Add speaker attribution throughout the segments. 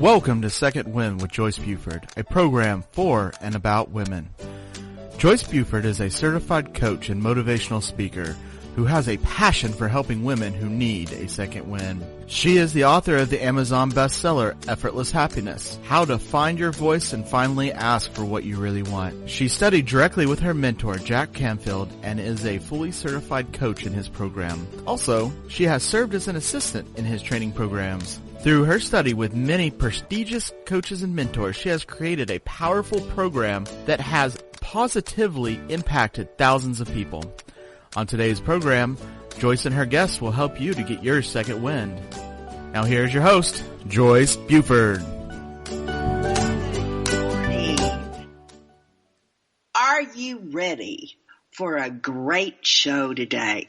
Speaker 1: Welcome to Second Wind with Joyce Buford, a program for and about women. Joyce Buford is a certified coach and motivational speaker who has a passion for helping women who need a second wind. She is the author of the Amazon bestseller, Effortless Happiness, How to Find Your Voice and Finally Ask for What You Really Want. She studied directly with her mentor, Jack Canfield, and is a fully certified coach in his program. Also, she has served as an assistant in his training programs. Through her study with many prestigious coaches and mentors, she has created a powerful program that has positively impacted thousands of people. On today's program, Joyce and her guests will help you to get your second wind. Now here's your host, Joyce Buford.
Speaker 2: Are you ready for a great show today?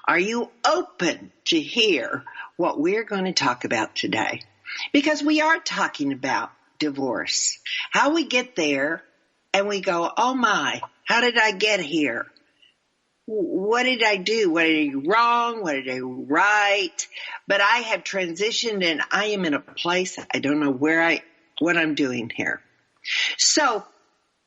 Speaker 2: Are you open to hear what we're going to talk about today? Because we are talking about divorce. How we get there and we go, oh my, how did I get here? What did I do? What did I do wrong? What did I do right? But I have transitioned and I am in a place I don't know what I'm doing here. So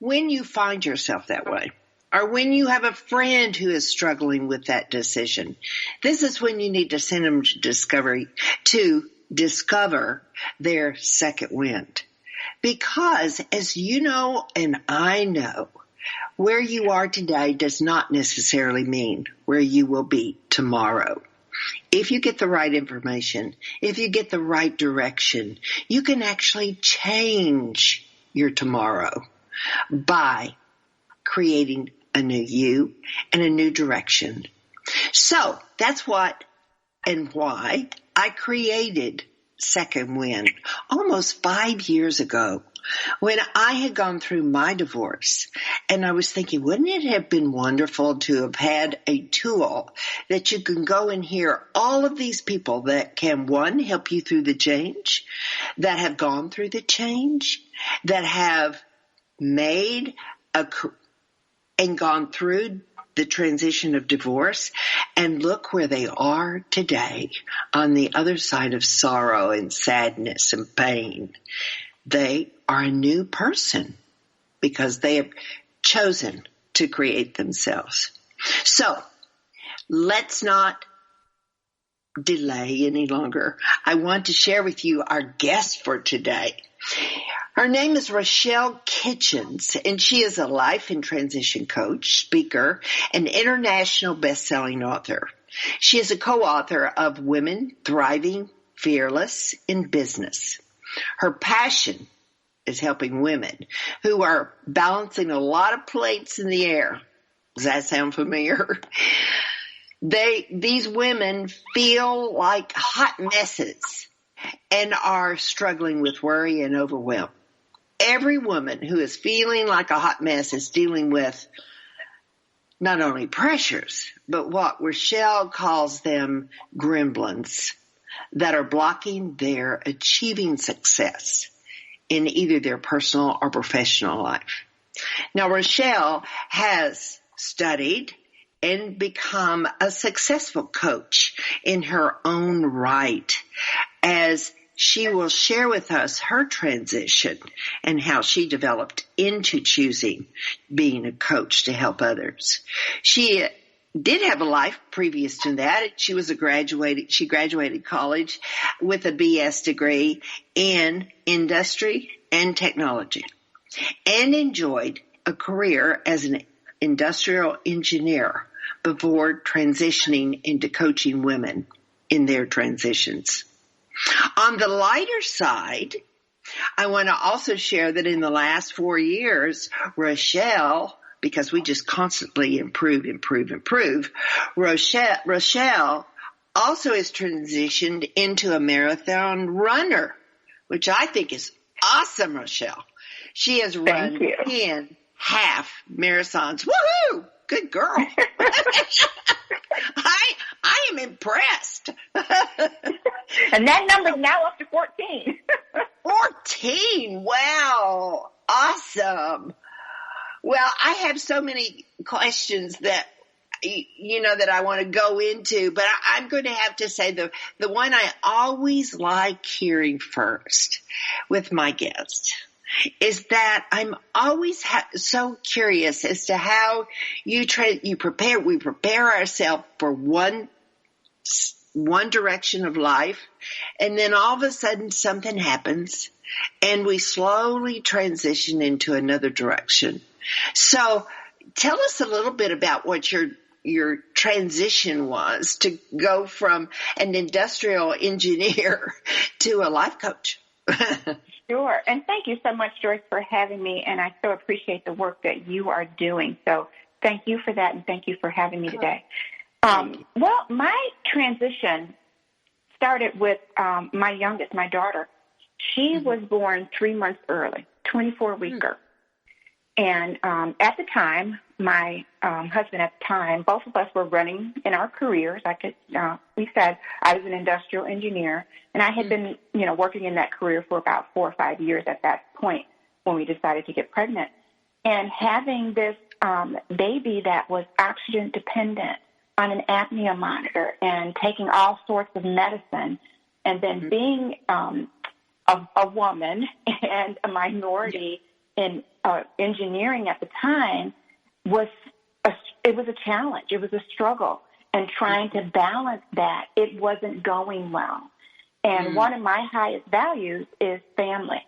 Speaker 2: when you find yourself that way, or when you have a friend who is struggling with that decision, this is when you need to send them to discover their second wind. Because as you know and I know, where you are today does not necessarily mean where you will be tomorrow. If you get the right information, if you get the right direction, you can actually change your tomorrow by creating a new you and a new direction. So that's what and why I created Second Wind almost 5 years ago when I had gone through my divorce. And I was thinking, wouldn't it have been wonderful to have had a tool that you can go and hear all of these people that can, one, help you through the change, that have gone through the change, that have made and gone through the transition of divorce, and look where they are today on the other side of sorrow and sadness and pain. They are a new person because they have chosen to create themselves. So let's not delay any longer. I want to share with you our guest for today. Her name is Rochelle Kitchens, and she is a life and transition coach, speaker, and international best-selling author. She is a co-author of Women Thriving Fearless in Business. Her passion is helping women who are balancing a lot of plates in the air. Does that sound familiar? These women feel like hot messes and are struggling with worry and overwhelm. Every woman who is feeling like a hot mess is dealing with not only pressures, but what Rochelle calls them gremlins that are blocking their achieving success in either their personal or professional life. Now, Rochelle has studied and become a successful coach in her own right, as she will share with us her transition and how she developed into choosing being a coach to help others. She did have a life previous to that. She graduated college with a BS degree in industry and technology and enjoyed a career as an industrial engineer before transitioning into coaching women in their transitions. On the lighter side, I want to also share that in the last 4 years, Rochelle, because we just constantly improve, Rochelle also has transitioned into a marathon runner, which I think is awesome, Rochelle. She has run 10 half marathons. Woohoo! Good girl. I am impressed.
Speaker 3: And that number's now up to 14.
Speaker 2: 14. Wow. Awesome. Well, I have so many questions that that I want to go into, but I'm going to have to say the one I always like hearing first with my guests is that I'm always so curious as to how we prepare ourselves for one direction of life, and then all of a sudden something happens and we slowly transition into another direction. So tell us a little bit about what your transition was to go from an industrial engineer to a life coach.
Speaker 3: Sure. And thank you so much, Joyce, for having me. And I so appreciate the work that you are doing. So thank you for that. And thank you for having me today. Well, my transition started with my youngest, my daughter. She was born 3 months early, 24-weeker. And at the time, my husband at the time, both of us were running in our careers. We said I was an industrial engineer, and I had been, working in that career for about 4 or 5 years at that point when we decided to get pregnant. And having this baby that was oxygen dependent on an apnea monitor and taking all sorts of medicine, and then being a woman and a minority in engineering at the time it was a challenge. It was a struggle, and trying to balance that, it wasn't going well. And one of my highest values is family.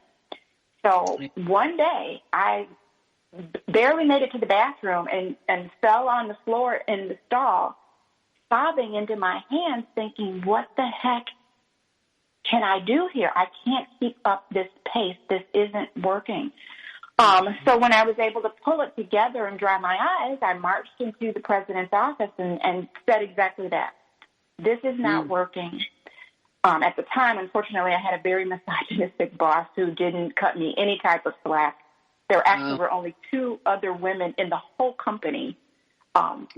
Speaker 3: So one day I barely made it to the bathroom and fell on the floor in the stall, sobbing into my hands, thinking, what the heck can I do here? I can't keep up this pace. This isn't working. So when I was able to pull it together and dry my eyes, I marched into the president's office and said exactly that. This is not working. At the time, unfortunately, I had a very misogynistic boss who didn't cut me any type of slack. There actually were only 2 other women in the whole company of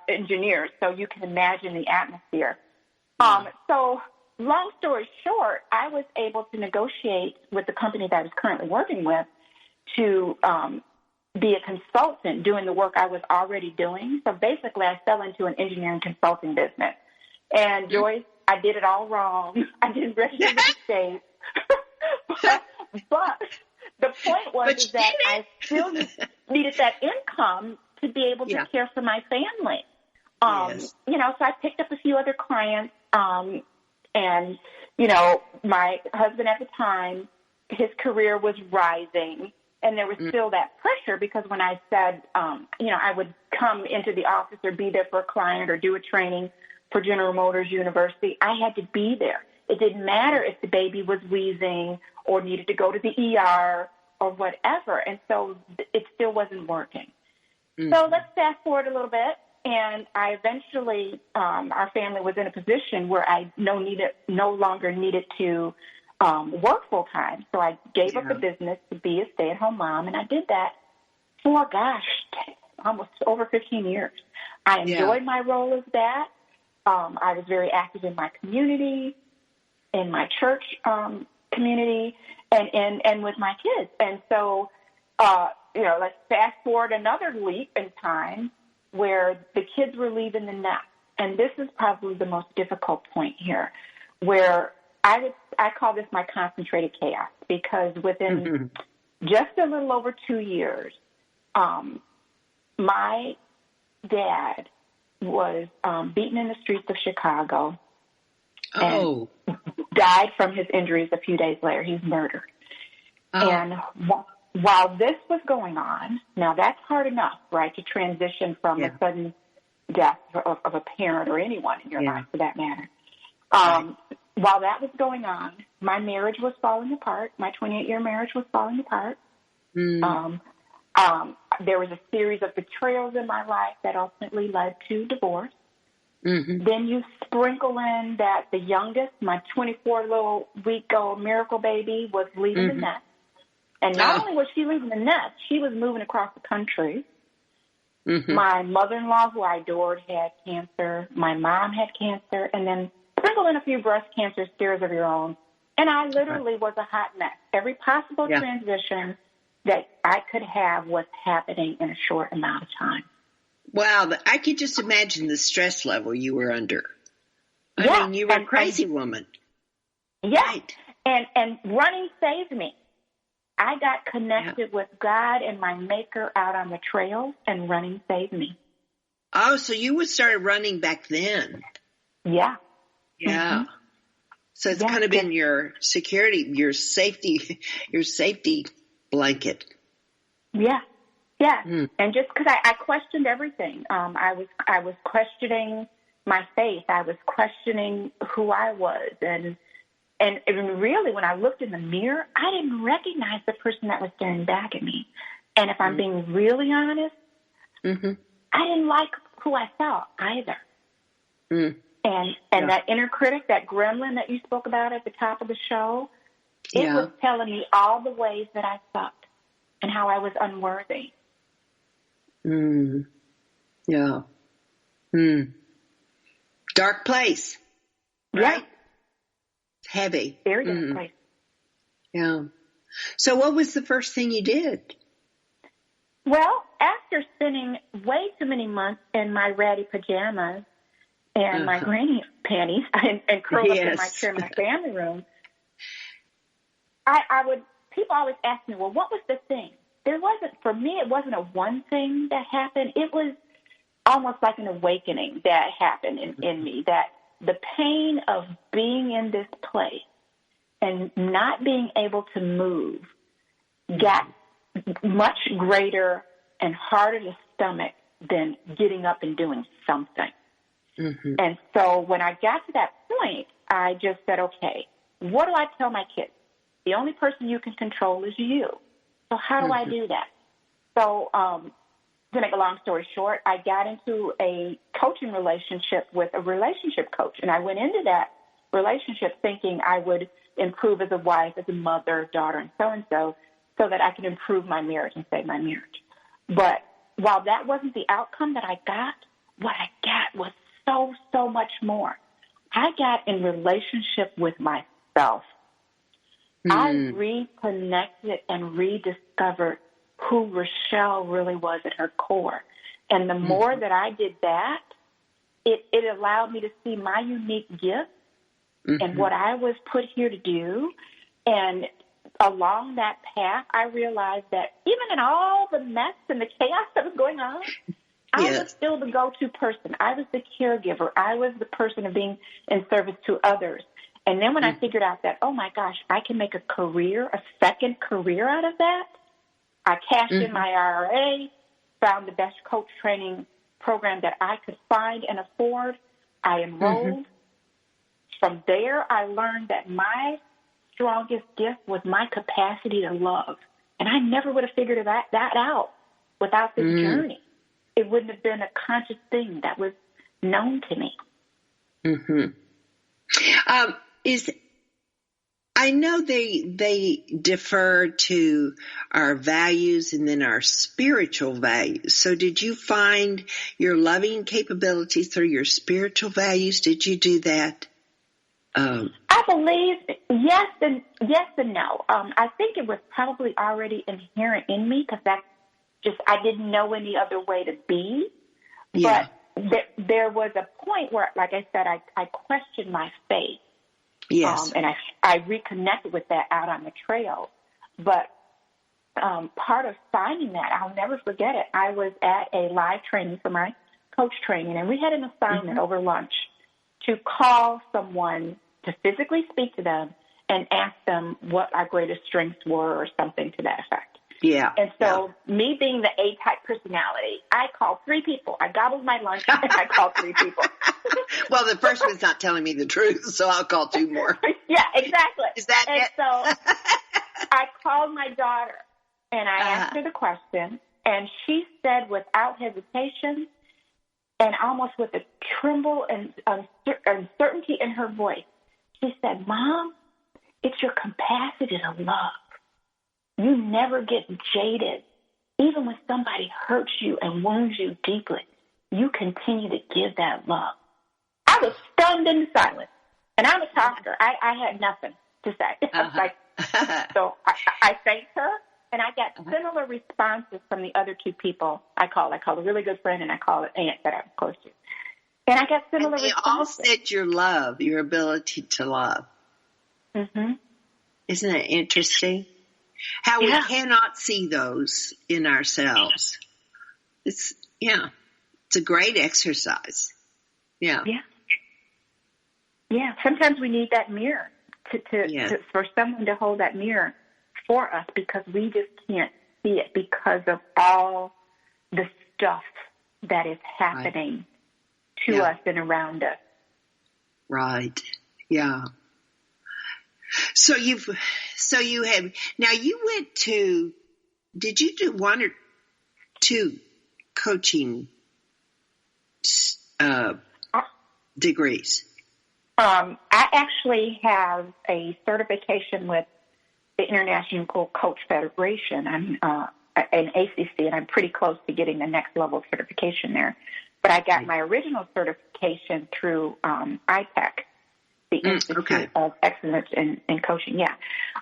Speaker 3: engineers, so you can imagine the atmosphere. So long story short, I was able to negotiate with the company that I was currently working with to be a consultant doing the work I was already doing. So basically, I fell into an engineering consulting business. And Joyce, I did it all wrong. I didn't register the state. but the point was that I still needed that income to be able to care for my family. So I picked up a few other clients, and, my husband at the time, his career was rising, and there was still that pressure because when I said, I would come into the office or be there for a client or do a training for General Motors University, I had to be there. It didn't matter if the baby was wheezing or needed to go to the ER or whatever, and so it still wasn't working. So let's fast forward a little bit. And I eventually, our family was in a position where I no longer needed to work full time. So I gave up the business to be a stay-at-home mom, and I did that for, almost over 15 years. I enjoyed my role as that. I was very active in my community, in my church community, and with my kids. And so, let's fast forward another leap in time, where the kids were leaving the nest. And this is probably the most difficult point here, where I call this my concentrated chaos, because within just a little over 2 years, my dad was beaten in the streets of Chicago and died from his injuries a few days later. He was murdered. And while this was going on, now that's hard enough, right, to transition from a sudden death of a parent or anyone in your life for that matter. While that was going on, my marriage was falling apart. My 28-year marriage was falling apart. There was a series of betrayals in my life that ultimately led to divorce. Then you sprinkle in that the youngest, my 24-week-old miracle baby, was leaving the nest. And not only was she leaving the nest, she was moving across the country. My mother-in-law, who I adored, had cancer. My mom had cancer. And then sprinkle in a few breast cancer scares of your own. And I literally was a hot mess. Every possible transition that I could have was happening in a short amount of time.
Speaker 2: Wow, I could just imagine the stress level you were under.
Speaker 3: Yeah,
Speaker 2: I mean, you were a crazy woman.
Speaker 3: Yeah,
Speaker 2: Right.
Speaker 3: and running saved me. I got connected with God and my Maker out on the trails, and running saved me.
Speaker 2: Oh, so you started running back then.
Speaker 3: Yeah.
Speaker 2: Yeah.
Speaker 3: Mm-hmm.
Speaker 2: So it's kind of been your security, your safety blanket.
Speaker 3: Yeah. Yeah. And just because I questioned everything. I was questioning my faith. I was questioning who I was. And really, when I looked in the mirror, I didn't recognize the person that was staring back at me. And if I'm being really honest, I didn't like who I saw either. And that inner critic, that gremlin that you spoke about at the top of the show, it was telling me all the ways that I sucked and how I was unworthy.
Speaker 2: Yeah. Dark place. Right?
Speaker 3: Yeah.
Speaker 2: Heavy.
Speaker 3: Very dark place.
Speaker 2: Yeah. So what was the first thing you did?
Speaker 3: Well, after spending way too many months in my ratty pajamas and my granny panties and curled up in my chair in my family room, people always ask me, well, what was the thing? For me, it wasn't a one thing that happened. It was almost like an awakening that happened in me, that the pain of being in this place and not being able to move got much greater and harder to stomach than getting up and doing something. And so when I got to that point, I just said, okay, what do I tell my kids? The only person you can control is you. So how do I do that? So to make a long story short, I got into a coaching relationship with a relationship coach. And I went into that relationship thinking I would improve as a wife, as a mother, daughter, and so that I could improve my marriage and save my marriage. But while that wasn't the outcome that I got, what I got was so much more. I got in relationship with myself. I reconnected and rediscovered who Rochelle really was at her core. And the more that I did that, it allowed me to see my unique gifts and what I was put here to do. And along that path, I realized that even in all the mess and the chaos that was going on, I was still the go-to person. I was the caregiver. I was the person of being in service to others. And then when I figured out that, oh, my gosh, I can make a second career out of that, I cashed in my IRA, found the best coach training program that I could find and afford. I enrolled. From there, I learned that my strongest gift was my capacity to love. And I never would have figured that out without this journey. It wouldn't have been a conscious thing that was known to me.
Speaker 2: I know they defer to our values and then our spiritual values. So did you find your loving capabilities through your spiritual values? Did you do that?
Speaker 3: I believe yes and no. I think it was probably already inherent in me because I didn't know any other way to be. Yeah. But there was a point where, like I said, I questioned my faith.
Speaker 2: Yes.
Speaker 3: And I reconnected with that out on the trail. But part of finding that, I'll never forget it. I was at a live training for my coach training, and we had an assignment over lunch to call someone to physically speak to them and ask them what our greatest strengths were or something to that effect.
Speaker 2: Yeah.
Speaker 3: And so me being the A-type personality, I called 3 people. I gobbled my lunch and I called 3 people.
Speaker 2: Well, the first one's not telling me the truth, so I'll call 2 more.
Speaker 3: Yeah, exactly.
Speaker 2: Is that
Speaker 3: and
Speaker 2: it?
Speaker 3: So I called my daughter and I asked her the question, and she said without hesitation and almost with a tremble and uncertainty in her voice, she said, "Mom, it's your capacity to love. You never get jaded. Even when somebody hurts you and wounds you deeply, you continue to give that love." I was stunned in silence. And I'm a talker. I had nothing to say. So I thanked her, And I got similar responses from the other two people I called. I called a really good friend, and I called an aunt that I was close to. And I got similar
Speaker 2: and they
Speaker 3: responses.
Speaker 2: all said your love, your ability to love.
Speaker 3: Mm-hmm.
Speaker 2: Isn't it interesting? How we cannot see those in ourselves. It's a great exercise. Yeah.
Speaker 3: Sometimes we need that mirror for someone to hold that mirror for us, because we just can't see it because of all the stuff that is happening to us and around us.
Speaker 2: Right. Yeah. So you went to, did you do 1 or 2 coaching degrees?
Speaker 3: I actually have a certification with the International Coach Federation. I'm an ACC, and I'm pretty close to getting the next level of certification there. But I got my original certification through ITEC, the Institute of Excellence in Coaching.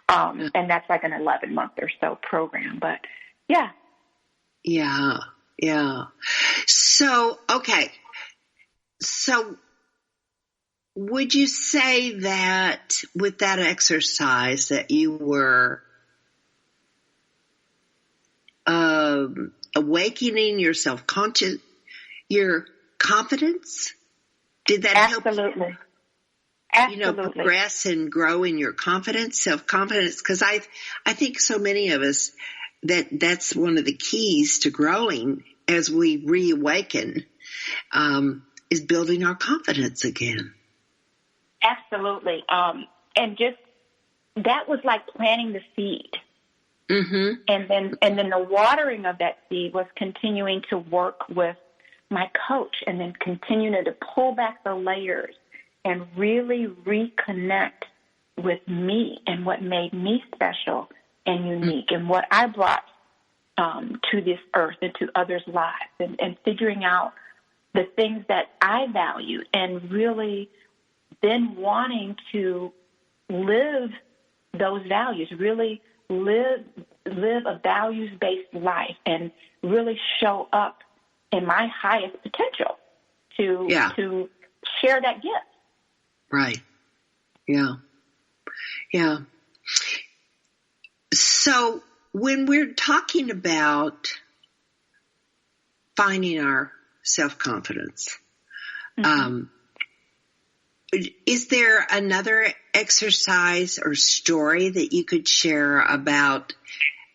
Speaker 3: And that's like an 11-month or so program. But
Speaker 2: Yeah. So, So would you say that with that exercise that you were awakening your self-conscious, your confidence? Did that help you progress and grow in your confidence, self-confidence? Because I think so many of us that's one of the keys to growing as we reawaken, is building our confidence again.
Speaker 3: Absolutely. And just that was like planting the seed. Mm-hmm. And then the watering of that seed was continuing to work with my coach, and then continuing to pull back the layers and really reconnect with me and what made me special and unique, and what I brought to this earth and to others' lives, and figuring out the things that I valued, and really then wanting to live those values, really live a values-based life, and really show up in my highest potential to share that gift.
Speaker 2: Right. Yeah. So when we're talking about finding our self-confidence, is there another exercise or story that you could share about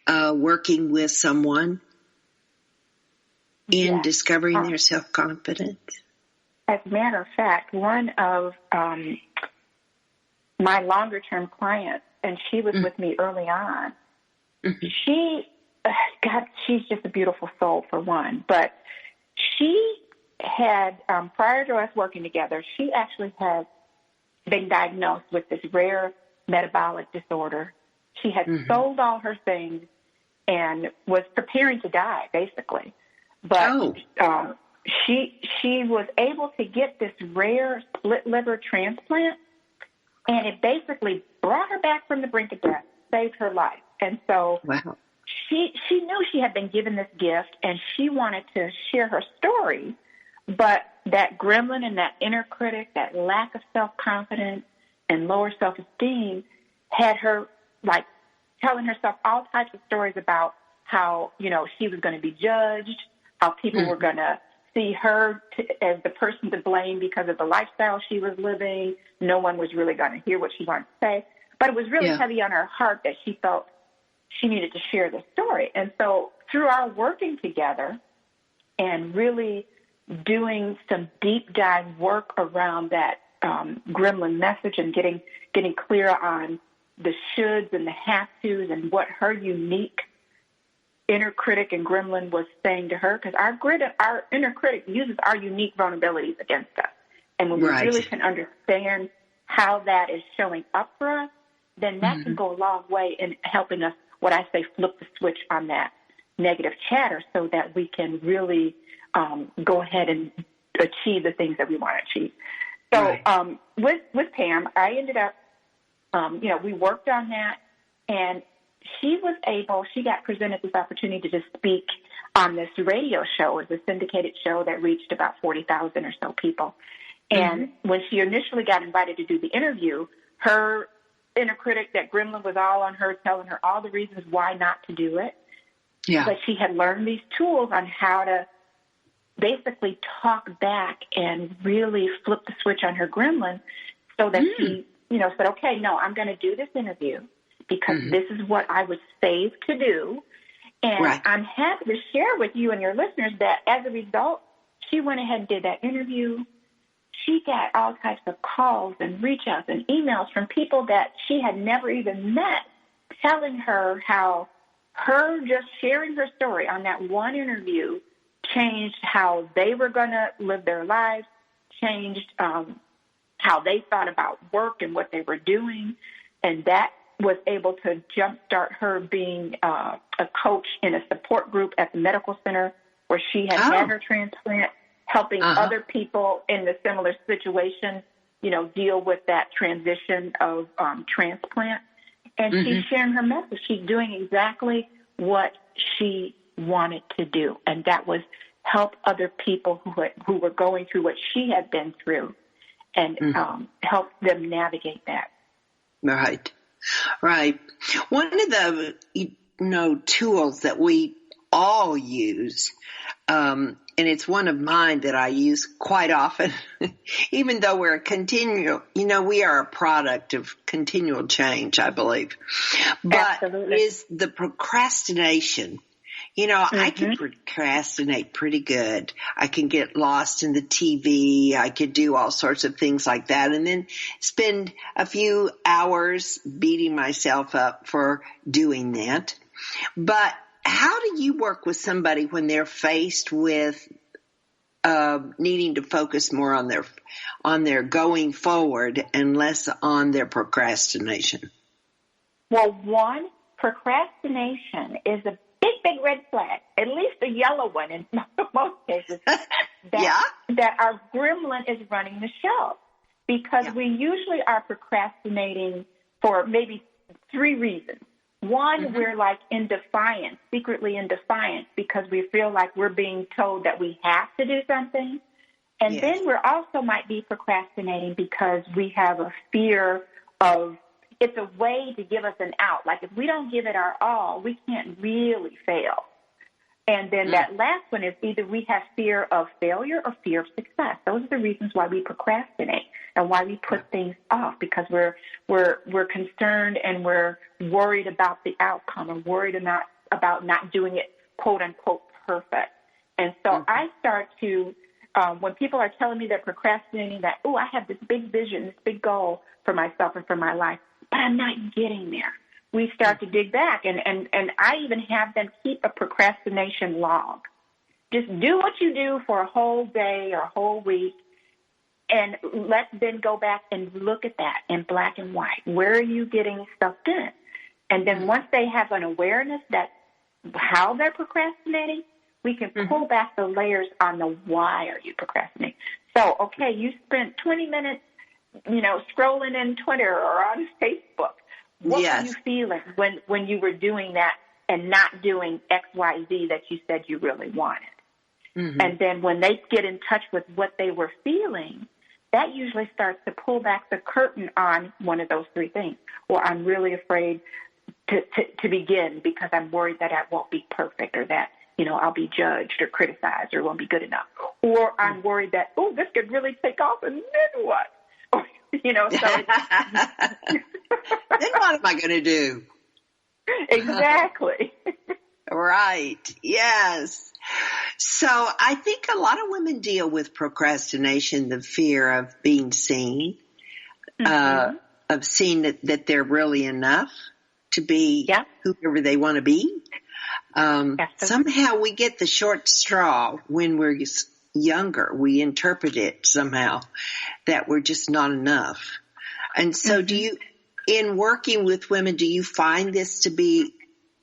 Speaker 2: working with someone in discovering their self-confidence?
Speaker 3: As a matter of fact, one of my longer-term clients, and she was with me early on, she's just a beautiful soul, for one, but she had, prior to us working together, she actually had been diagnosed with this rare metabolic disorder. She had sold all her things and was preparing to die, basically. But she was able to get this rare split liver transplant, and it basically brought her back from the brink of death, saved her life. And so she knew she had been given this gift, and she wanted to share her story. But that gremlin and that inner critic, that lack of self-confidence and lower self-esteem, had her like telling herself all types of stories about how, she was going to be judged, how people were going to see her as the person to blame because of the lifestyle she was living. No one was really going to hear what she wanted to say. But it was really heavy on her heart that she felt she needed to share the story. And so through our working together and really doing some deep dive work around that gremlin message, and getting clear on the shoulds and the have-tos and what her unique inner critic and gremlin was saying to her, because our inner critic uses our unique vulnerabilities against us. And when we really can understand how that is showing up for us, then that can go a long way in helping us, what I say, flip the switch on that negative chatter, so that we can really go ahead and achieve the things that we want to achieve. So with Pam, I ended up, we worked on that, and she got presented this opportunity to speak on this radio show. It was a syndicated show that reached about 40,000 or so people. And when she initially got invited to do the interview, her inner critic, that gremlin, was all on her, telling her all the reasons why not to do it.
Speaker 2: Yeah.
Speaker 3: But she had learned these tools on how to basically talk back and really flip the switch on her gremlin so that she, said, okay, no, I'm going to do this interview because this is what I was saved to do. And I'm happy to share with you and your listeners that as a result, she went ahead and did that interview. She got all types of calls and reach outs and emails from people that she had never even met, telling her how her just sharing her story on that one interview changed how they were going to live their lives, changed how they thought about work and what they were doing, and that was able to jumpstart her being a coach in a support group at the medical center where she had had her transplant, helping other people in the similar situation, deal with that transition of transplant. And she's sharing her message. She's doing exactly what she wanted to do, and that was help other people who were going through what she had been through and help them navigate that.
Speaker 2: Right. One of the, tools that we all use, and it's one of mine that I use quite often, even though we're we are a product of continual change, I believe. But is the procrastination. I can procrastinate pretty good. I can get lost in the TV. I could do all sorts of things like that and then spend a few hours beating myself up for doing that. But how do you work with somebody when they're faced with needing to focus more on their going forward and less on their procrastination?
Speaker 3: Well, one, procrastination is a big red flag, at least a yellow one in most cases, that our gremlin is running the show. Because we usually are procrastinating for maybe three reasons. One, we're like in defiance, secretly in defiance, because we feel like we're being told that we have to do something. And then we're also might be procrastinating because we have a fear of, it's a way to give us an out. Like if we don't give it our all, we can't really fail. And then that last one is either we have fear of failure or fear of success. Those are the reasons why we procrastinate and why we put things off, because we're concerned and we're worried about the outcome or worried about not doing it, quote unquote, perfect. And so I start to, when people are telling me they're procrastinating, that, I have this big vision, this big goal for myself and for my life, but I'm not getting there. We start to dig back, and I even have them keep a procrastination log. Just do what you do for a whole day or a whole week, and let's then go back and look at that in black and white. Where are you getting stuff done? And then once they have an awareness that how they're procrastinating, we can pull back the layers on the why are you procrastinating. So, okay, you spent 20 minutes, scrolling in Twitter or on Facebook. What were you feeling when you were doing that and not doing X, Y, Z that you said you really wanted? And then when they get in touch with what they were feeling, that usually starts to pull back the curtain on one of those three things. Well, I'm really afraid to begin because I'm worried that I won't be perfect or that, I'll be judged or criticized or won't be good enough. Or I'm worried that, this could really take off and then what? So
Speaker 2: then what am I going to do?
Speaker 3: Exactly.
Speaker 2: Right. Yes. So I think a lot of women deal with procrastination, the fear of being seen, of seeing that they're really enough to be whoever they want to be. Somehow we get the short straw when we're younger. We interpret it somehow that we're just not enough. And so in working with women, do you find this to be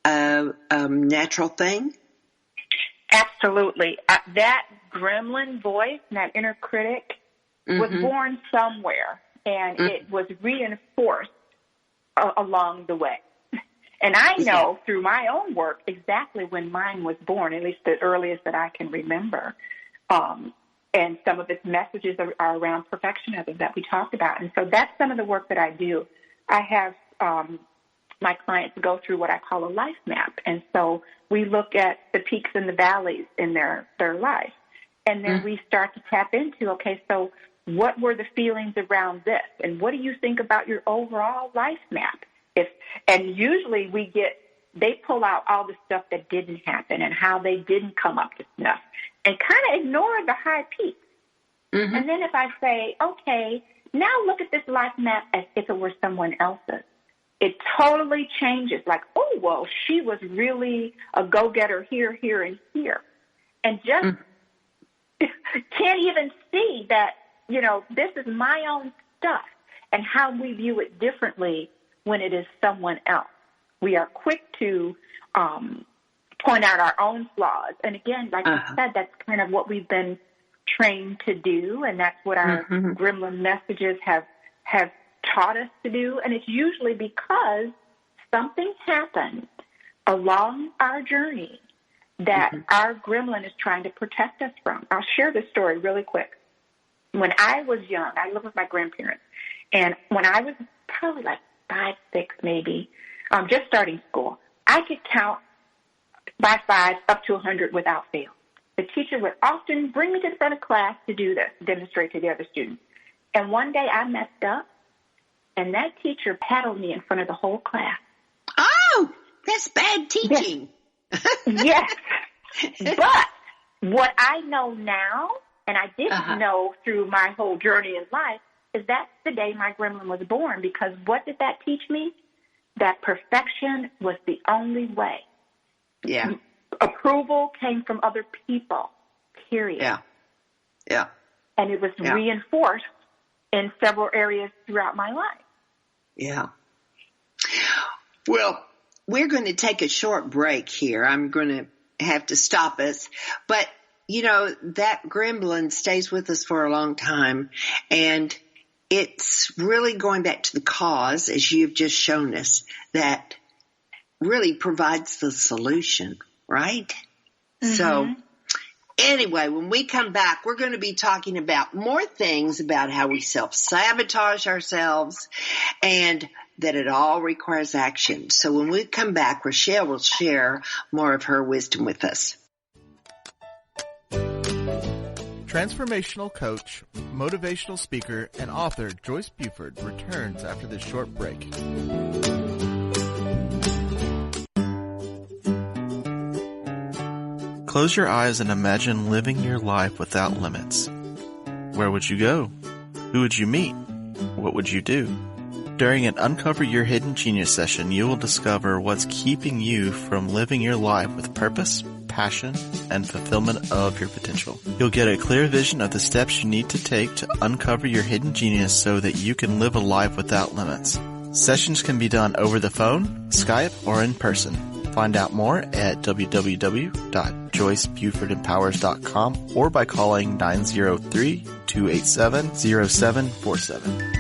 Speaker 2: a natural thing?
Speaker 3: Absolutely. That gremlin voice, that inner critic, was born somewhere, and it was reinforced along the way. And I know through my own work exactly when mine was born, at least the earliest that I can remember. And some of its messages are around perfectionism that we talked about. And so that's some of the work that I do. I have my clients go through what I call a life map. And so we look at the peaks and the valleys in their life. And then we start to tap into, okay, so what were the feelings around this? And what do you think about your overall life map? And usually they pull out all the stuff that didn't happen and how they didn't come up to snuff and kind of ignore the high peaks. Mm-hmm. And then if I say, okay, now look at this life map as if it were someone else's, it totally changes. Like, oh, well, she was really a go-getter here, here, and here. And just can't even see that, this is my own stuff and how we view it differently when it is someone else. We are quick to point out our own flaws. And again, like I said, that's kind of what we've been trained to do, and that's what our gremlin messages have taught us to do. And it's usually because something happened along our journey that our gremlin is trying to protect us from. I'll share this story really quick. When I was young, I lived with my grandparents, and when I was probably like 5, 6 maybe, just starting school, I could count by 5 up to 100 without fail. The teacher would often bring me to the front of class to do this, demonstrate to the other students. And one day I messed up, and that teacher paddled me in front of the whole class.
Speaker 2: Oh, that's bad teaching.
Speaker 3: Yes. But what I know now, and I didn't know through my whole journey in life, is that's the day my gremlin was born. Because what did that teach me? That perfection was the only way.
Speaker 2: Yeah.
Speaker 3: Approval came from other people, period.
Speaker 2: Yeah.
Speaker 3: And it was reinforced in several areas throughout my life.
Speaker 2: Yeah. Well, we're going to take a short break here. I'm going to have to stop us. But, that gremlin stays with us for a long time. And it's really going back to the cause, as you've just shown us, that really provides the solution, right? Mm-hmm. So anyway, when we come back, we're going to be talking about more things about how we self-sabotage ourselves and that it all requires action. So when we come back, Rochelle will share more of her wisdom with us.
Speaker 1: Transformational coach, motivational speaker, and author Joyce Buford returns after this short break. Close your eyes and imagine living your life without limits. Where would you go? Who would you meet? What would you do? During an Uncover Your Hidden Genius session, you will discover what's keeping you from living your life with purpose, passion, and fulfillment of your potential. You'll get a clear vision of the steps you need to take to uncover your hidden genius so that you can live a life without limits. Sessions can be done over the phone, Skype, or in person. Find out more at www.joycebufordempowers.com or by calling 903-287-0747.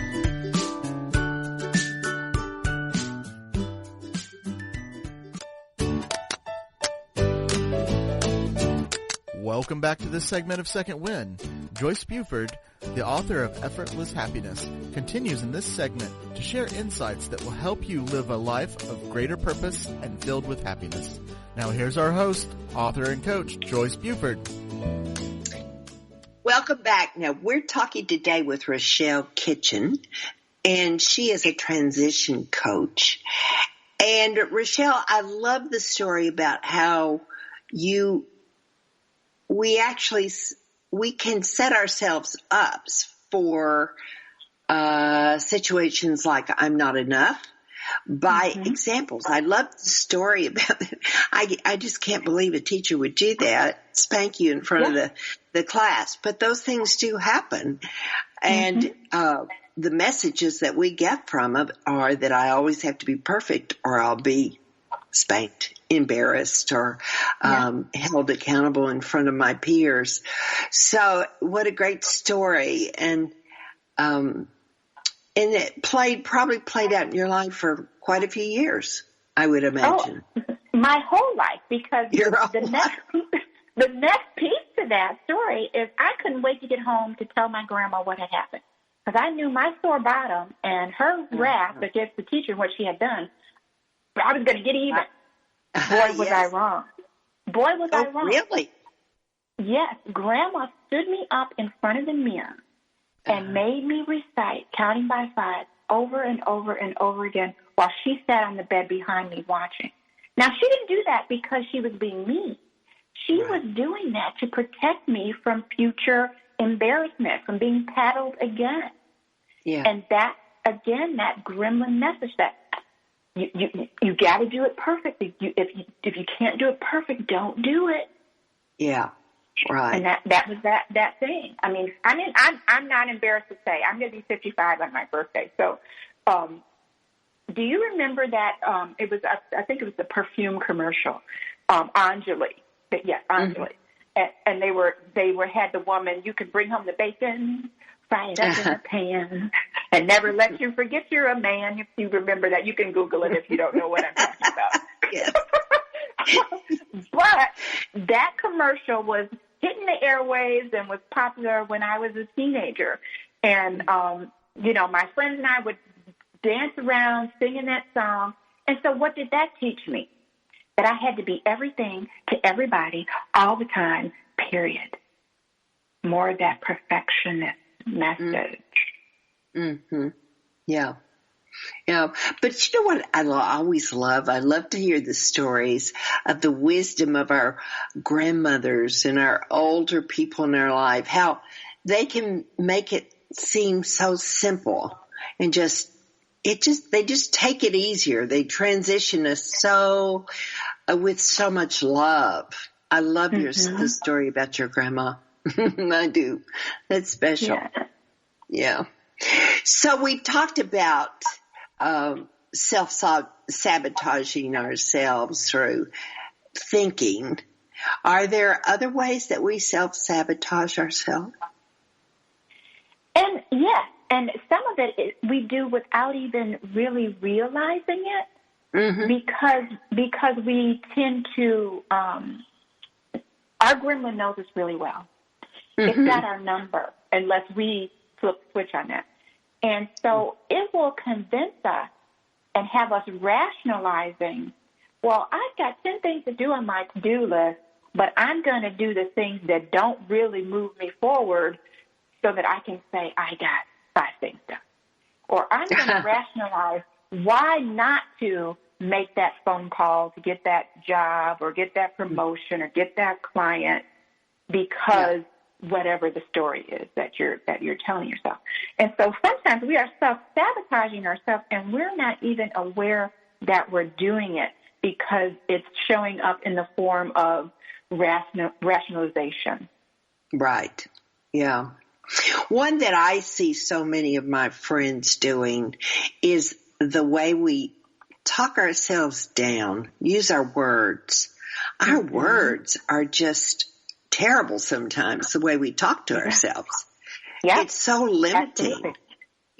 Speaker 1: Welcome back to this segment of Second Wind. Joyce Buford, the author of Effortless Happiness, continues in this segment to share insights that will help you live a life of greater purpose and filled with happiness. Now here's our host, author and coach, Joyce Buford.
Speaker 2: Welcome back. Now we're talking today with Rochelle Kitchen, and she is a transition coach. And Rochelle, I love the story about how we can set ourselves up for situations like I'm not enough by examples. I love the story about it. I just can't believe a teacher would do that, spank you in front of the class. But those things do happen. And the messages that we get from it are that I always have to be perfect or I'll be spanked, embarrassed, or held accountable in front of my peers. So what a great story. And it probably played out in your life for quite a few years. I would imagine.
Speaker 3: My whole life, because
Speaker 2: Your whole
Speaker 3: the next piece to that story is I couldn't wait to get home to tell my grandma what had happened. Because I knew my sore bottom and her wrath against the teacher and what she had done, I was going to get even. Boy, was I wrong. Boy, was I wrong.
Speaker 2: Really?
Speaker 3: Yes. Grandma stood me up in front of the mirror and made me recite Counting by Five over and over and over again while she sat on the bed behind me watching. Now, she didn't do that because she was being mean. She was doing that to protect me from future embarrassment, from being paddled again.
Speaker 2: Yeah.
Speaker 3: And that, again, that gremlin message that you got to do it perfectly. If you can't do it perfect, don't do it.
Speaker 2: Yeah. Right.
Speaker 3: And that was that thing. I mean, I'm not embarrassed to say I'm going to be 55 on my birthday. So, do you remember that? It was I think it was the perfume commercial, Anjali. Yes, Anjali. And they had the woman. You could bring home the bacon, fry it up in a pan, and never let you forget you're a man. If you remember that, you can Google it if you don't know what I'm talking about.
Speaker 2: Yes.
Speaker 3: But that commercial was hitting the airwaves and was popular when I was a teenager. And, my friends and I would dance around singing that song. And so what did that teach me? That I had to be everything to everybody all the time, period. More of that perfectionist message.
Speaker 2: Mm-hmm. Yeah. Yeah, but you know what I always love? I love to hear the stories of the wisdom of our grandmothers and our older people in our life, how they can make it seem so simple and they just take it easier. They transition us with so much love. I love the story about your grandma. I do. That's special. Yeah. So we've talked about self-sabotaging ourselves through thinking. Are there other ways that we self-sabotage ourselves?
Speaker 3: And yes, and some of it we do without even really realizing it, because we tend to. Our gremlin knows us really well. It's got our number unless we switch on that. And so it will convince us and have us rationalizing, well, I've got 10 things to do on my to-do list, but I'm going to do the things that don't really move me forward so that I can say I got 5 things done. Or I'm going to rationalize why not to make that phone call to get that job or get that promotion or get that client because whatever the story is that you're telling yourself. And so sometimes we are self-sabotaging ourselves and we're not even aware that we're doing it because it's showing up in the form of rationalization.
Speaker 2: Right. Yeah. One that I see so many of my friends doing is the way we talk ourselves down, use our words. Our words are just terrible sometimes, the way we talk to ourselves. Yeah. It's so limiting.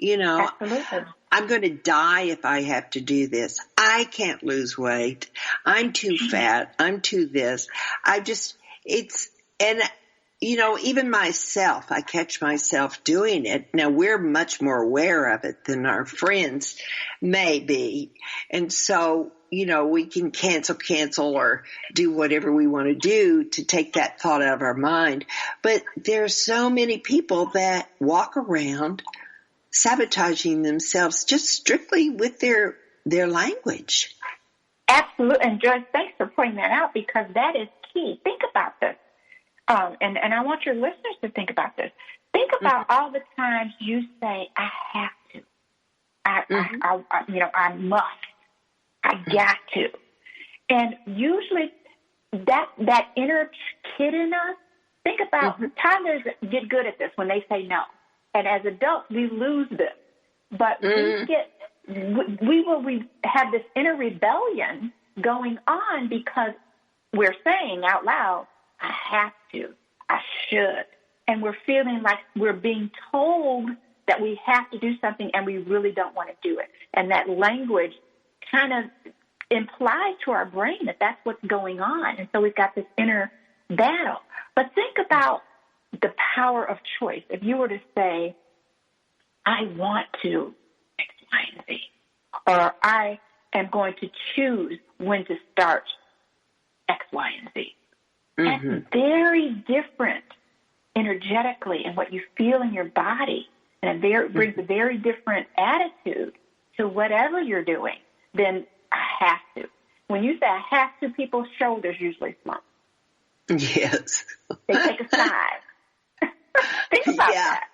Speaker 2: Absolutely.
Speaker 3: Absolutely.
Speaker 2: I'm going to die if I have to do this. I can't lose weight. I'm too fat. I'm too this. Even myself, I catch myself doing it. Now, we're much more aware of it than our friends may be. And so, we can cancel or do whatever we want to do to take that thought out of our mind. But there's so many people that walk around sabotaging themselves just strictly with their language.
Speaker 3: Absolutely. And Joyce, thanks for pointing that out because that is key. Think about this. And I want your listeners to think about this. Think about all the times you say, I have to. I must. I got to. And usually that inner kid in us, think about toddlers get good at this when they say no. And as adults, we lose this. But we have this inner rebellion going on because we're saying out loud, I have to, I should. And we're feeling like we're being told that we have to do something and we really don't want to do it. And that language kind of implies to our brain that that's what's going on. And so we've got this inner battle. But think about the power of choice. If you were to say, I want to X, Y, and Z, or I am going to choose when to start X, Y, and Z.
Speaker 2: Mm-hmm.
Speaker 3: That's very different energetically in what you feel in your body. And it brings a very different attitude to whatever you're doing than I have to. When you say I have to, people's shoulders usually slump.
Speaker 2: Yes.
Speaker 3: They take a side. Think about that.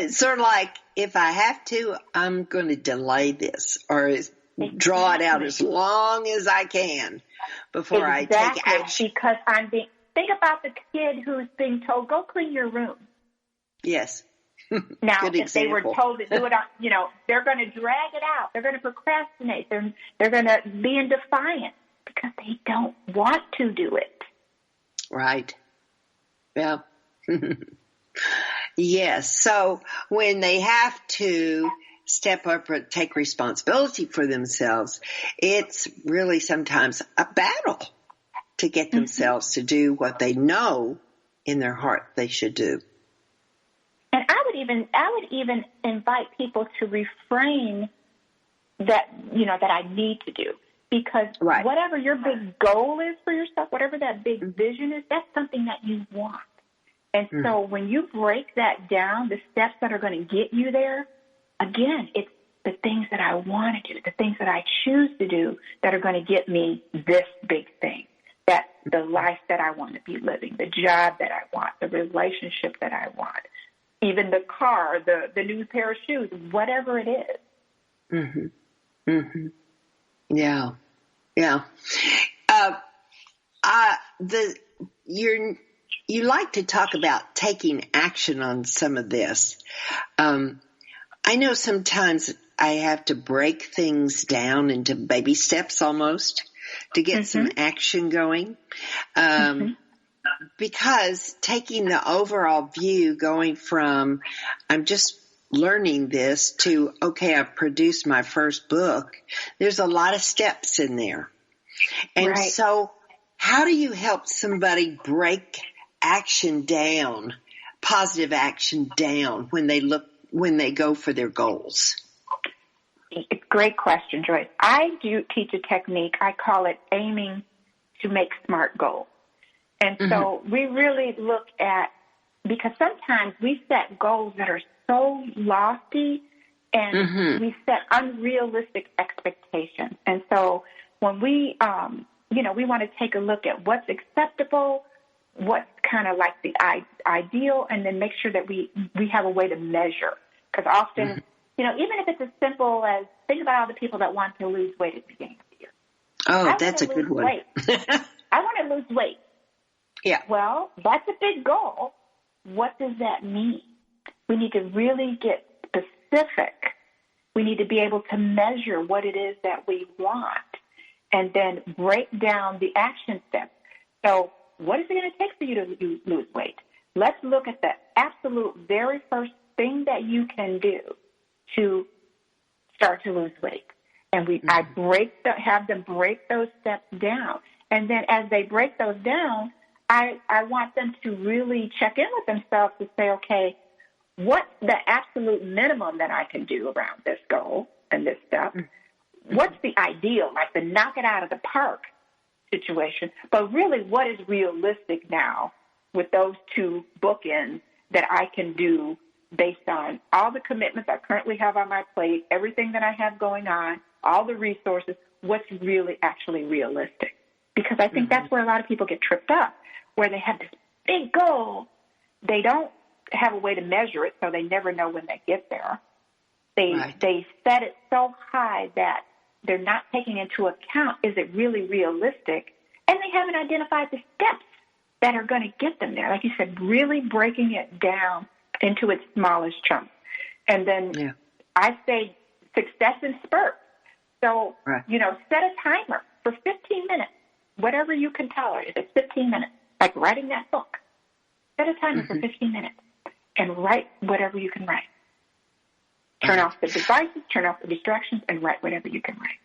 Speaker 2: It's sort of like, if I have to, I'm going to delay this or draw it out as long as I can before I take action.
Speaker 3: Because think about the kid who's being told, go clean your room.
Speaker 2: Yes.
Speaker 3: Now,
Speaker 2: Good
Speaker 3: if
Speaker 2: example.
Speaker 3: they were told to do it, they're going to drag it out. They're going to procrastinate. They're going to be in defiance because they don't want to do it.
Speaker 2: Right. Yeah. Yes. So when they have to step up or take responsibility for themselves, it's really sometimes a battle to get themselves to do what they know in their heart they should do.
Speaker 3: And I would even invite people to refrain that I need to do, because whatever your big goal is for yourself, whatever that big vision is, that's something that you want. And so when you break that down, the steps that are going to get you there, again, it's the things that I want to do, the things that I choose to do that are going to get me this big thing. That's the life that I want to be living, the job that I want, the relationship that I want, even the car, the new pair of shoes, whatever it is.
Speaker 2: Mm-hmm. Mm-hmm. Yeah. Yeah. You like to talk about taking action on some of this. I know sometimes I have to break things down into baby steps almost to get some action going. Because taking the overall view, going from I'm just learning this to, okay, I've produced my first book, there's a lot of steps in there. And so how do you help somebody break action down, positive action down when they go for their goals?
Speaker 3: Great question, Joyce. I do teach a technique. I call it aiming to make smart goals. And so we really look at, because sometimes we set goals that are so lofty and we set unrealistic expectations. And so when we, we want to take a look at what's acceptable, what's kind of like the ideal, and then make sure that we have a way to measure. Because often, even if it's as simple as, think about all the people that want to lose weight at the beginning of the year.
Speaker 2: Oh, that's a good one.
Speaker 3: I want to lose weight.
Speaker 2: Yeah.
Speaker 3: Well, that's a big goal. What does that mean? We need to really get specific. We need to be able to measure what it is that we want and then break down the action steps. So what is it going to take for you to lose weight? Let's look at the absolute very first thing that you can do to start to lose weight. And I have them break those steps down. And then as they break those down, I want them to really check in with themselves to say, okay, what's the absolute minimum that I can do around this goal and this step? What's the ideal, like the knock it out of the park situation? But really, what is realistic now with those two bookends that I can do based on all the commitments I currently have on my plate, everything that I have going on, all the resources, what's really actually realistic? Because I think that's where a lot of people get tripped up, where they have this big goal. They don't have a way to measure it, so they never know when they get there. They set it so high that they're not taking into account, is it really realistic? And they haven't identified the steps that are going to get them there. Like you said, really breaking it down into its smallest chunks. And then I say success in spurts. So, set a timer for 15 minutes, whatever you can tolerate. If it's 15 minutes, like writing that book, set a timer for 15 minutes and write whatever you can write. Turn off the devices, turn off the distractions, and write whatever you can write.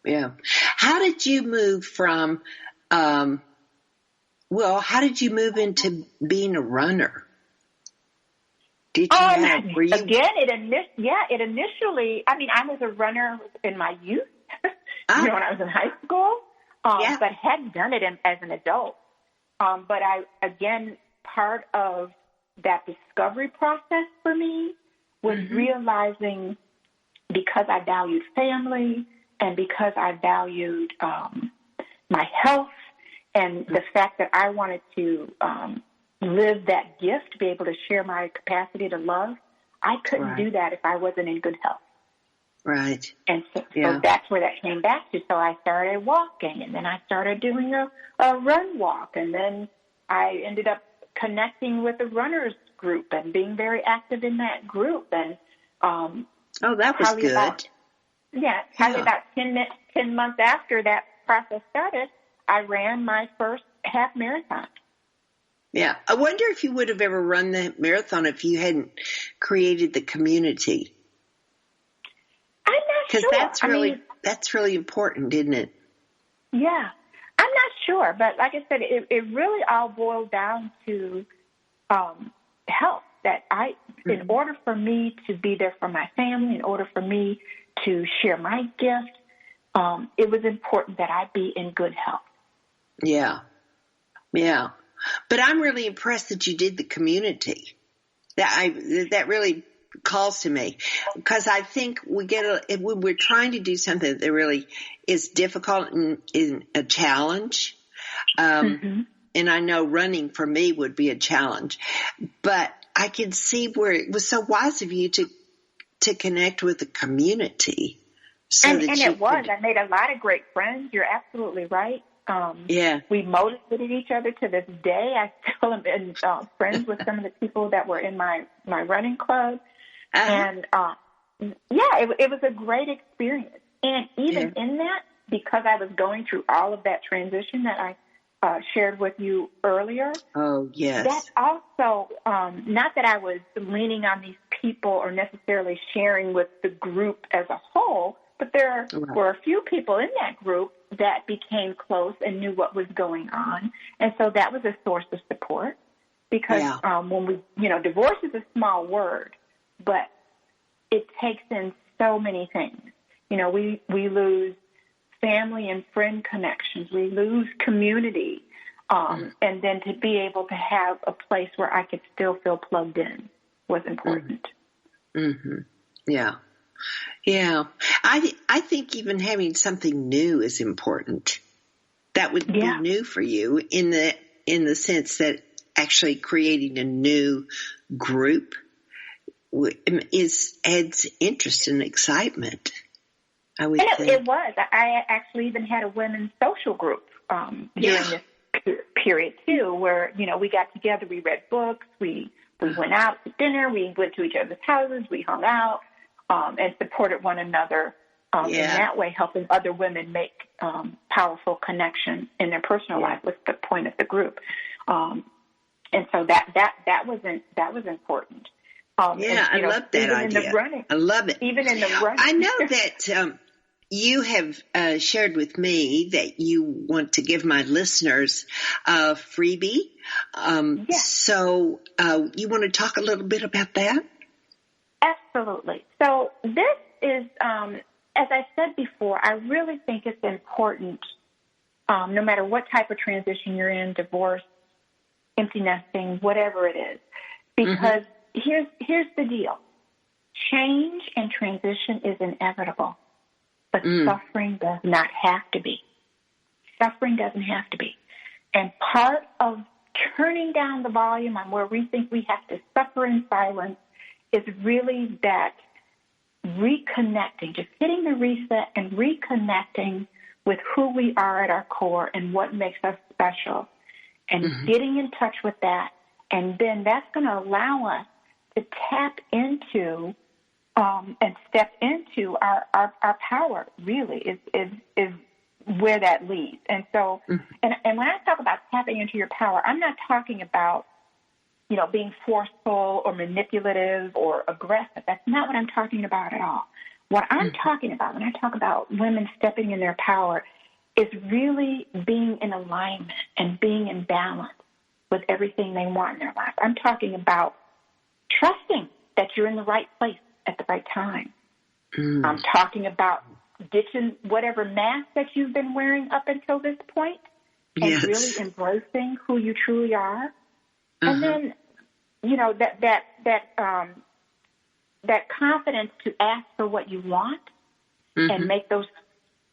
Speaker 2: Yeah. How did you move from, how did you move into being a runner? Did you
Speaker 3: were you? Again, it initially, I was a runner in my youth, when I was in high school, but hadn't done it as an adult. But part of that discovery process for me was realizing, because I valued family and because I valued my health and the fact that I wanted to live that gift, to be able to share my capacity to love, I couldn't do that if I wasn't in good health.
Speaker 2: Right.
Speaker 3: And so that's where that came back to. So I started walking, and then I started doing a run walk, and then I ended up connecting with a runners group and being very active in that group. And
Speaker 2: that was good.
Speaker 3: About 10 months after that process started, I ran my first half marathon.
Speaker 2: Yeah. I wonder if you would have ever run the marathon if you hadn't created the community.
Speaker 3: I'm not sure.
Speaker 2: Because that's really important, isn't it?
Speaker 3: Yeah. I'm not sure. But like I said, it really all boiled down to health. That in order for me to be there for my family, in order for me to share my gift, it was important that I be in good health.
Speaker 2: Yeah. Yeah. But I'm really impressed that you did the community. That really calls to me, because I think when we're trying to do something that really is difficult and is a challenge. And I know running for me would be a challenge, but I can see where it was so wise of you to connect with the community.
Speaker 3: I made a lot of great friends. You're absolutely right. We motivated each other to this day. I still am friends with some of the people that were in my running club. And, it was a great experience. And even in that, because I was going through all of that transition that I shared with you earlier.
Speaker 2: Oh, yes.
Speaker 3: That's also, not that I was leaning on these people or necessarily sharing with the group as a whole, but there were a few people in that group that became close and knew what was going on. And so that was a source of support, because when divorce is a small word, but it takes in so many things. We lose family and friend connections. We lose community. And then to be able to have a place where I could still feel plugged in was important.
Speaker 2: Mm-hmm. Yeah. Yeah. I think even having something new is important. That would be new for you in the sense that actually creating a new group adds interest and excitement. I would think.
Speaker 3: It was. I actually even had a women's social group during this period too, where we got together, we read books, we went out to dinner, we went to each other's houses, we hung out, and supported one another in that way, helping other women make powerful connections in their personal life was the point of the group. And so that was important.
Speaker 2: I love that idea. I love it.
Speaker 3: Even in the running.
Speaker 2: I know that you have shared with me that you want to give my listeners a freebie. So you want to talk a little bit about that?
Speaker 3: Absolutely. So this is, as I said before, I really think it's important, no matter what type of transition you're in, divorce, empty nesting, whatever it is, because here's the deal. Change and transition is inevitable, but suffering does not have to be. Suffering doesn't have to be. And part of turning down the volume on where we think we have to suffer in silence is really that reconnecting, just hitting the reset and reconnecting with who we are at our core and what makes us special, and getting in touch with that. And then that's going to allow us to tap into and step into our power, really, is where that leads. And so, and when I talk about tapping into your power, I'm not talking about, being forceful or manipulative or aggressive. That's not what I'm talking about at all. What I'm talking about when I talk about women stepping in their power is really being in alignment and being in balance with everything they want in their life. I'm talking about trusting that you're in the right place at the right time. I'm talking about ditching whatever mask that you've been wearing up until this point and really embracing who you truly are. And then, you know, that confidence to ask for what you want and make those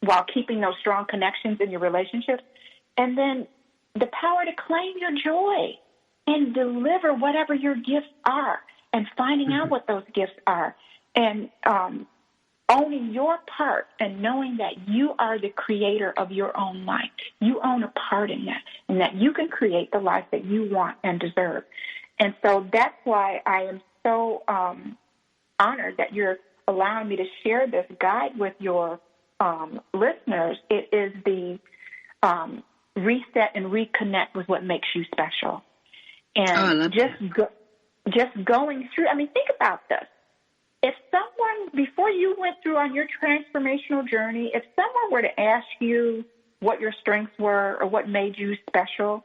Speaker 3: while keeping those strong connections in your relationships. And then the power to claim your joy and deliver whatever your gifts are and finding out what those gifts are and owning your part and knowing that you are the creator of your own life. You own a part in that and that you can create the life that you want and deserve. And so that's why I am so honored that you're allowing me to share this guide with your listeners. It is the reset and reconnect with what makes you special. And just going through, I mean, think about this. If someone, before you went through on your transformational journey, if someone were to ask you what your strengths were or what made you special,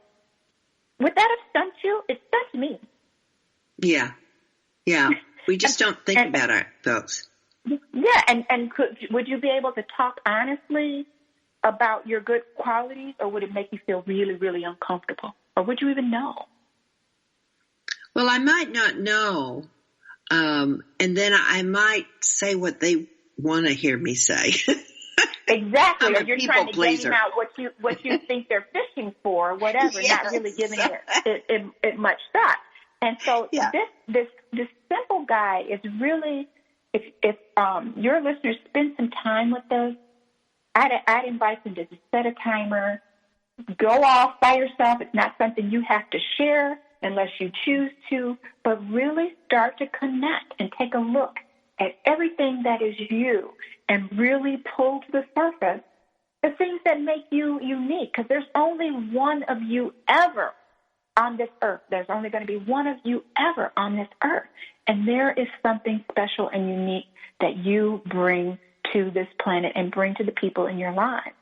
Speaker 3: would that have stumped you? It stumped me.
Speaker 2: Yeah. Yeah. We just don't think about those.
Speaker 3: Yeah. And would you be able to talk honestly about your good qualities, or would it make you feel really, really uncomfortable? Or would you even know?
Speaker 2: Well, I might not know. And then I might say what they want to hear me say.
Speaker 3: Exactly. Or you're trying to game out what you think they're fishing for, or whatever, not really giving it much thought. And so this simple guide is really, if your listeners spend some time with this, I'd invite them to just set a timer, go off by yourself. It's not something you have to share unless you choose to, but really start to connect and take a look at everything that is you and really pull to the surface the things that make you unique, because there's only one of you ever on this earth. There's only going to be one of you ever on this earth, and there is something special and unique that you bring to this planet and bring to the people in your lives.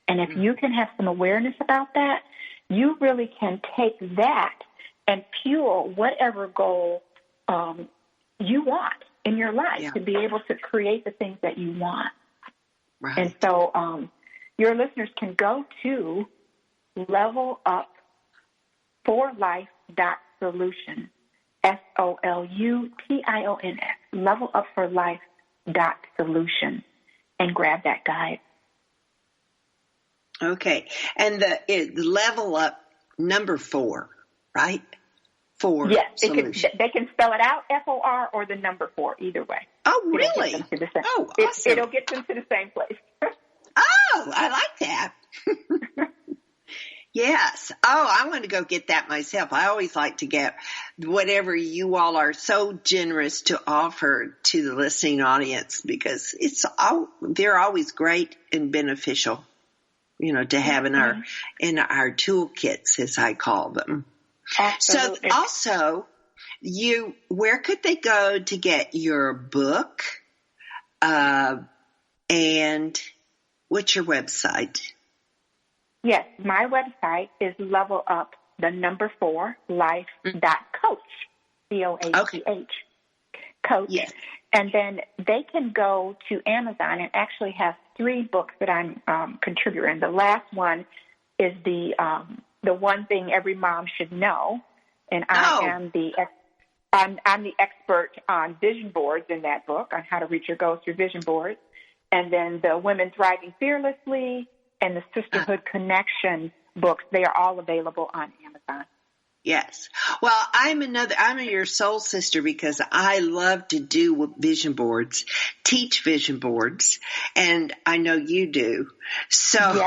Speaker 3: And if you can have some awareness about that, you really can take that and fuel whatever goal you want in your life to be able to create the things that you want.
Speaker 2: Right.
Speaker 3: And so your listeners can go to levelupforlife.solution, SOLUTIONS, levelupforlife.solution, and grab that guide.
Speaker 2: Okay. And the level up number 4, right? 4.
Speaker 3: Yes, they can spell it out, FOR, or the number 4, either way.
Speaker 2: Oh, really?
Speaker 3: Oh, awesome. It'll get them to the same place.
Speaker 2: Oh, I like that. Yes. Oh, I'm going to go get that myself. I always like to get whatever you all are so generous to offer to the listening audience, because they're always great and beneficial, you know, to have in our toolkits, as I call them.
Speaker 3: Absolutely.
Speaker 2: So also, where could they go to get your book? And what's your website?
Speaker 3: Yes, my website is levelupthe4life.coach, COACH, coach. Yes. And then they can go to Amazon and actually have 3 books that I'm contributing. The last one is the one thing every mom should know, and I'm the expert on vision boards in that book, on how to reach your goals through vision boards. And then the Women Thriving Fearlessly and the Sisterhood Connection books, they are all available on Amazon.
Speaker 2: Yes. Well, I'm your soul sister, because I love to do vision boards, teach vision boards, and I know you do. So,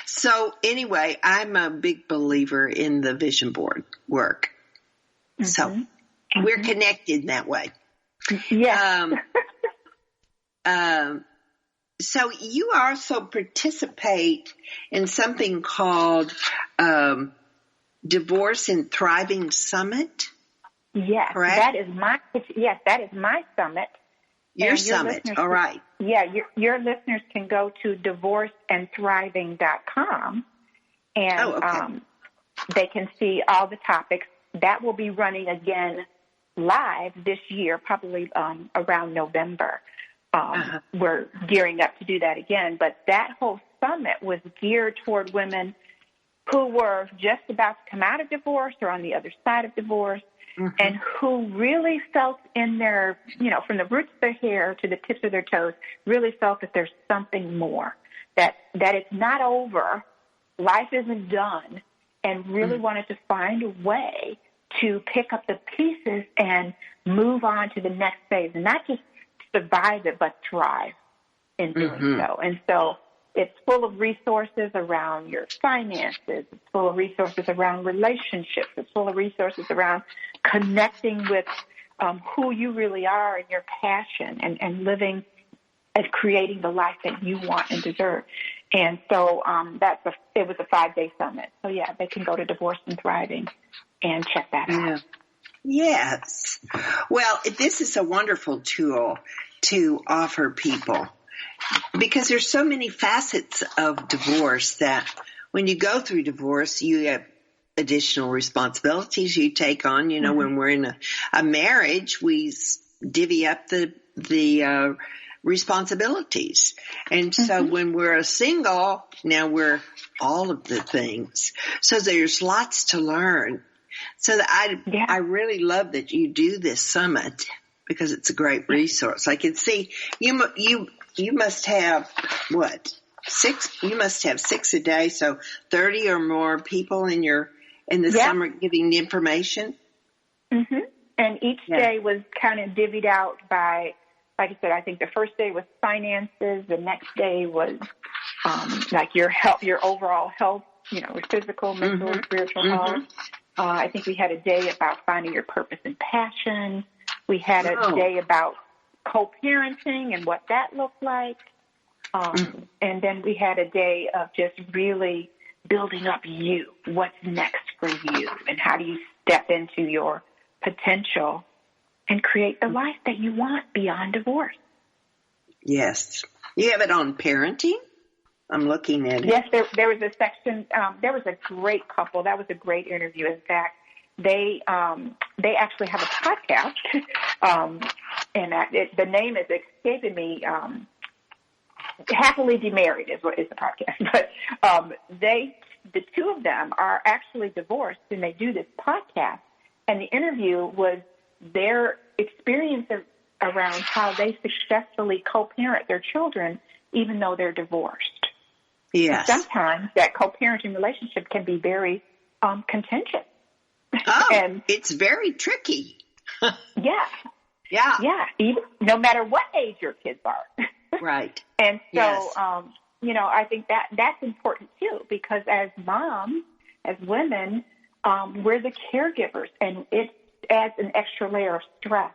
Speaker 2: so anyway, I'm a big believer in the vision board work. Mm-hmm. So we're connected in that way.
Speaker 3: Yeah.
Speaker 2: So you also participate in something called Divorce and Thriving Summit.
Speaker 3: Yes,
Speaker 2: correct?
Speaker 3: that is my summit,
Speaker 2: Your summit. All right.
Speaker 3: Your listeners can go to divorceandthriving.com, and they can see all the topics. That will be running again live this year, probably around November. We're gearing up to do that again. But that whole summit was geared toward women who were just about to come out of divorce or on the other side of divorce, and who really felt in their, from the roots of their hair to the tips of their toes, really felt that there's something more, that it's not over, life isn't done, and really wanted to find a way to pick up the pieces and move on to the next phase, and not just survive it, but thrive in doing so. And so it's full of resources around your finances. It's full of resources around relationships. It's full of resources around connecting with who you really are and your passion, and living and creating the life that you want and deserve. And so it was a 5-day summit. So, they can go to Divorce and Thriving and check that out.
Speaker 2: Yes. Well, this is a wonderful tool to offer people, because there's so many facets of divorce that when you go through divorce, you have additional responsibilities you take on. When we're in a marriage, we divvy up the responsibilities. And so when we're a single, now we're all of the things. So there's lots to learn. So I really love that you do this summit, because it's a great resource. I can see you must have six? You must have 6 a day, so 30 or more people in the summer giving the information.
Speaker 3: And each day was kind of divvied out by, like I said, I think the first day was finances. The next day was like your health, your overall health, your physical, mental, spiritual health. I think we had a day about finding your purpose and passion. We had a day about co-parenting and what that looked like. And then we had a day of just really building up you. What's next for you? And how do you step into your potential and create the life that you want beyond divorce?
Speaker 2: Yes. You have it on parenting? I'm looking at it.
Speaker 3: Yes, there was a section. There was a great couple. That was a great interview. In fact, they actually have a podcast, and the name is escaping me. Happily Demarried is the podcast. But the two of them are actually divorced, and they do this podcast. And the interview was their experience around how they successfully co-parent their children, even though they're divorced.
Speaker 2: Yes.
Speaker 3: Sometimes that co-parenting relationship can be very contentious.
Speaker 2: Oh,
Speaker 3: and
Speaker 2: it's very tricky.
Speaker 3: Yeah. Even, no matter what age your kids are.
Speaker 2: Right.
Speaker 3: And so, I think that's important too, because as moms, as women, we're the caregivers, and it adds an extra layer of stress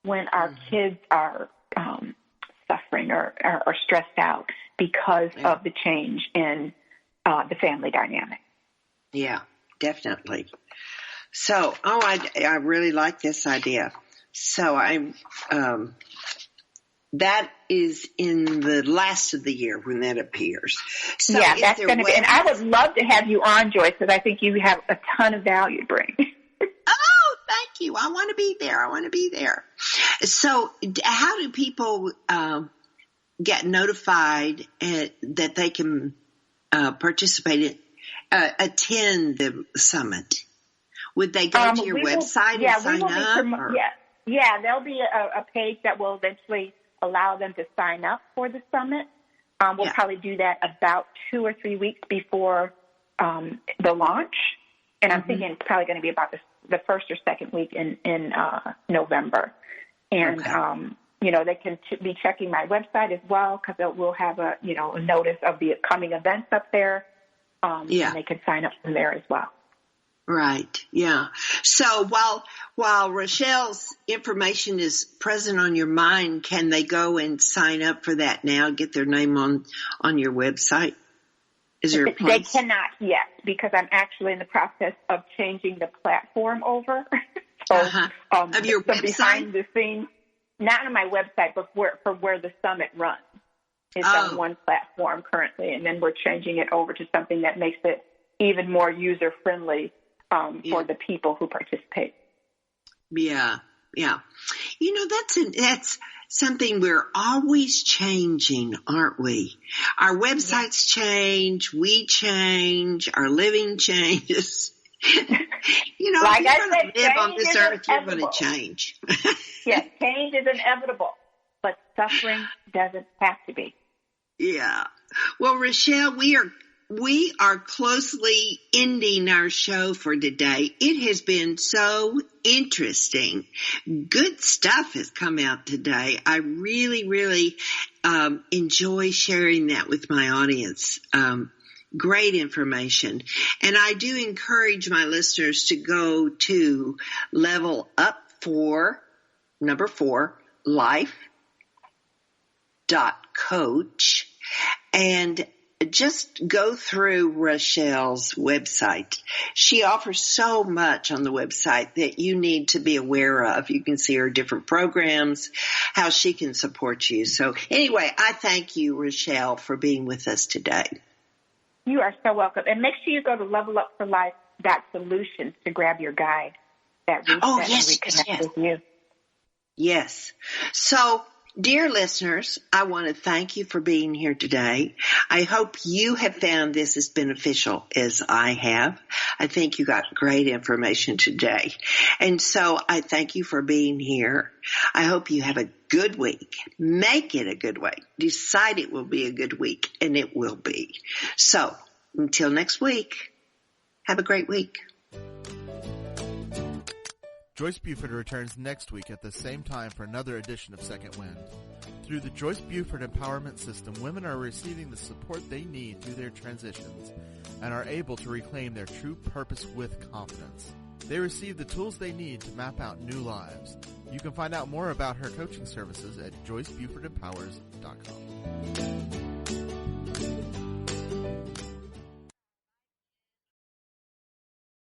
Speaker 3: when our kids are suffering or stressed out because of the change in the family dynamic.
Speaker 2: Yeah, definitely. So, I really like this idea. So that is in the last of the year when that appears. So
Speaker 3: that's going to be, and I would love to have you on, Joyce, because I think you have a ton of value to bring.
Speaker 2: Oh, thank you. I want to be there. So how do people get notified that they can participate attend the summit? Would they go to your website and sign up? There'll be
Speaker 3: a page that will eventually allow them to sign up for the summit. We'll probably do that about 2 or 3 weeks before the launch. And I'm thinking it's probably going to be about the first or second week in November. And, they can be checking my website as well, because we'll have a notice of the upcoming events up there. And they can sign up from there as well.
Speaker 2: Right. Yeah. So while Rochelle's information is present on your mind, can they go and sign up for that now? Get their name on your website? Is there a place?
Speaker 3: They cannot yet, because I'm actually in the process of changing the platform over. So,
Speaker 2: of your website?
Speaker 3: Behind the scenes. not on my website, but for where the summit runs. It's on one platform currently, and then we're changing it over to something that makes it even more user-friendly for the people who participate.
Speaker 2: Yeah, yeah. That's something we're always changing, aren't we? Our websites change, we change, our living changes. Like if you're going to live on this earth, you're going to change.
Speaker 3: Yes, change is inevitable, but suffering doesn't have to be.
Speaker 2: Yeah. Well, Rochelle, we are closely ending our show for today. It has been so interesting. Good stuff has come out today. I really, really enjoy sharing that with my audience. Great information. And I do encourage my listeners to go to Level Up for number 4, life.coach, and just go through Rochelle's website. She offers so much on the website that you need to be aware of. You can see her different programs, how she can support you. So anyway, I thank you, Rochelle, for being with us today.
Speaker 3: You are so welcome. And make sure you go to levelupforlife.solutions to grab your guide that resets and reconnects with you.
Speaker 2: Yes. So, dear listeners, I want to thank you for being here today. I hope you have found this as beneficial as I have. I think you got great information today. And so I thank you for being here. I hope you have a good week. Make it a good week. Decide it will be a good week, and it will be. So, until next week, have a great week.
Speaker 1: Joyce Buford returns next week at the same time for another edition of Second Wind. Through the Joyce Buford Empowerment System, women are receiving the support they need through their transitions and are able to reclaim their true purpose with confidence. They receive the tools they need to map out new lives. You can find out more about her coaching services at joycebufordempowers.com.